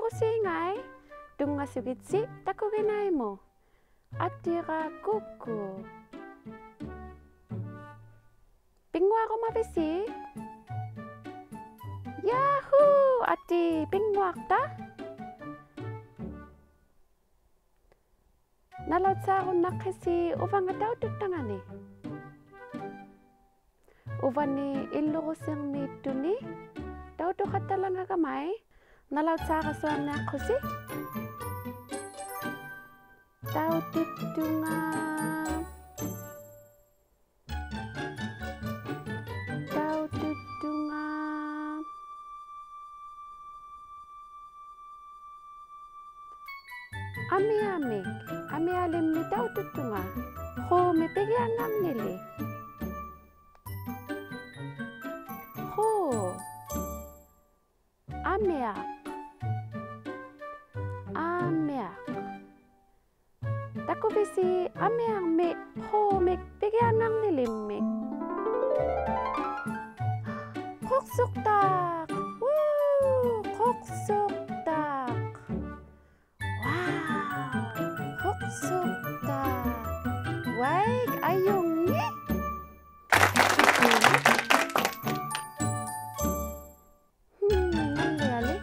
난 듚auþᓵᖅ뚜 takuginai mo. Atira kuku. Pingwa ko mabisi. Yahoo! Ati pingwak ta? налᓚautzᓵᖅ nakasi uvang utaututangani. Uvani illurusermiittuni tautuqattalangakamai налᓚautzᓵᓅ taututtunga ame-alimmi taututtunga humi pigiangarnili ho ameak takuvisi ameangmi homik pigiangarnilimik qoqsuqtaq qoqsuqtaq qoqsuqtaq waik ayungi nalliali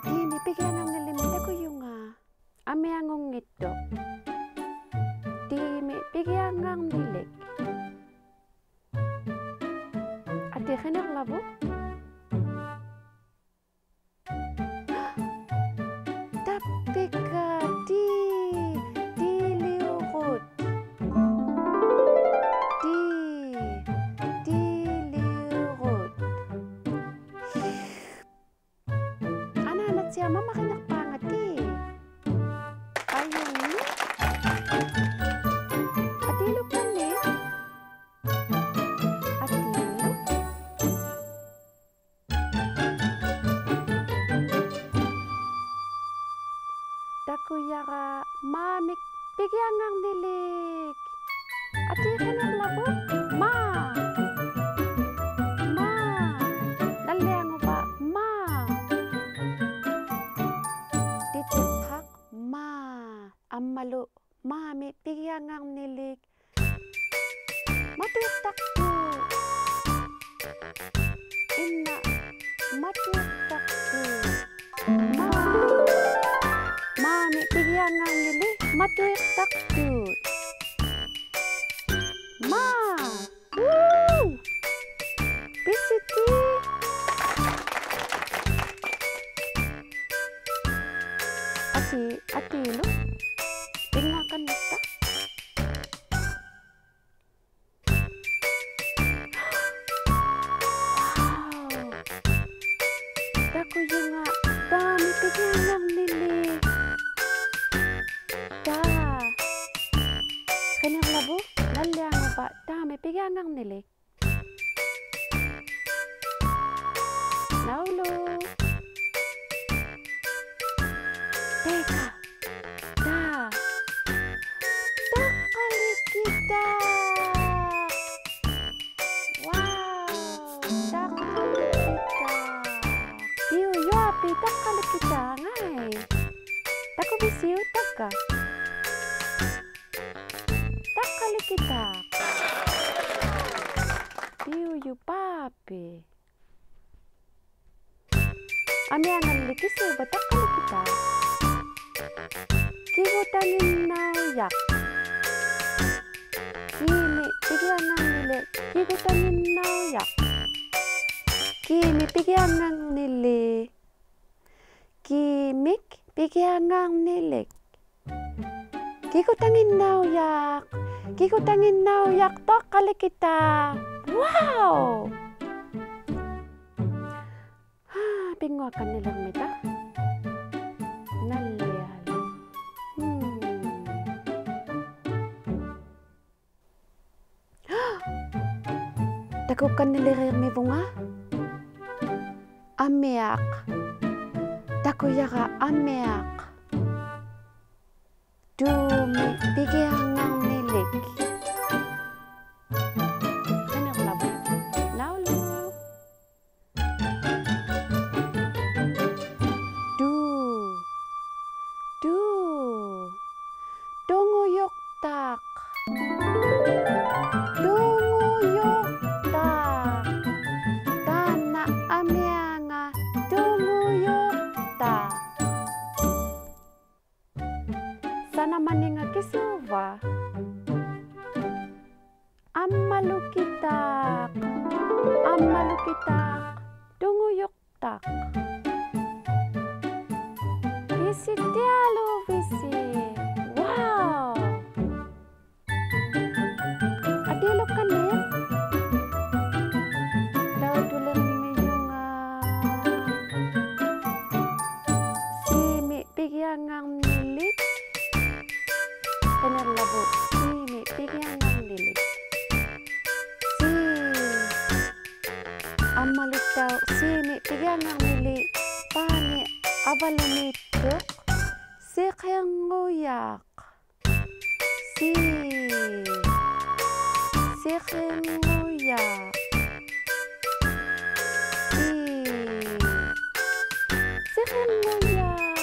dimi pigiangarnilimi takuyunga ameangungitto dimi pigiangarnilik ati xinerlavu tappika diliurut diliurut anak-anak siapa makin banget di ayungi atiluk kan nih atiluk takuyara mamik pigiangarnilik ati xinerlavu ma nalliangupa ma titiqaq ma ammalu mami pigiangarnilik matuiqtaqtu inna matuiqtaqtu mami pigiangarnili matuiqtaqtu ma pisiti atilu ingakan nita takuyunga dami pigiangarnilik xinerlavu nalliangupa dami pigiangarnilik naulu teka taqalikita taqalikita piu yuapi taqalikita ngai takuvisiu taka taqalikita piu yu papi ameangallikisiu taqalikita kigutangin nauyak kimi pigiangarnilik kigutangin nauyak kimi pigiangarnilik kimik pigiangarnilik kigutangin nauyak taqalikita wow pingwakan nilang mita nalliali takukan nilirirmi bunga ameak takuyara ameak dumi pigiangang tak. Dunguyuk tak. Tana amianga dunguyuk tak. Sana maninga kisuva. Ammalukitak. Ammalukitak. Dunguyuk tak. Visitialu visi. Wow. Adilo kanin. Daw tulen miyong simi pigyangang nilit. Tener labo simi pigyangang nilit. Si ammalutaw simi pigyangang nilit. Pani abalumituk. Si kenguyak. Si kenguyak. Si kenguyak.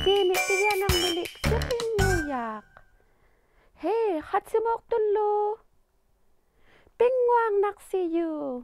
Simi pigyangang nilit. Si kenguyak. Hey, {nn̈ūūþᓐ|nnūūþᓐ|hnūūþ|ū. Pingwang naksiyu.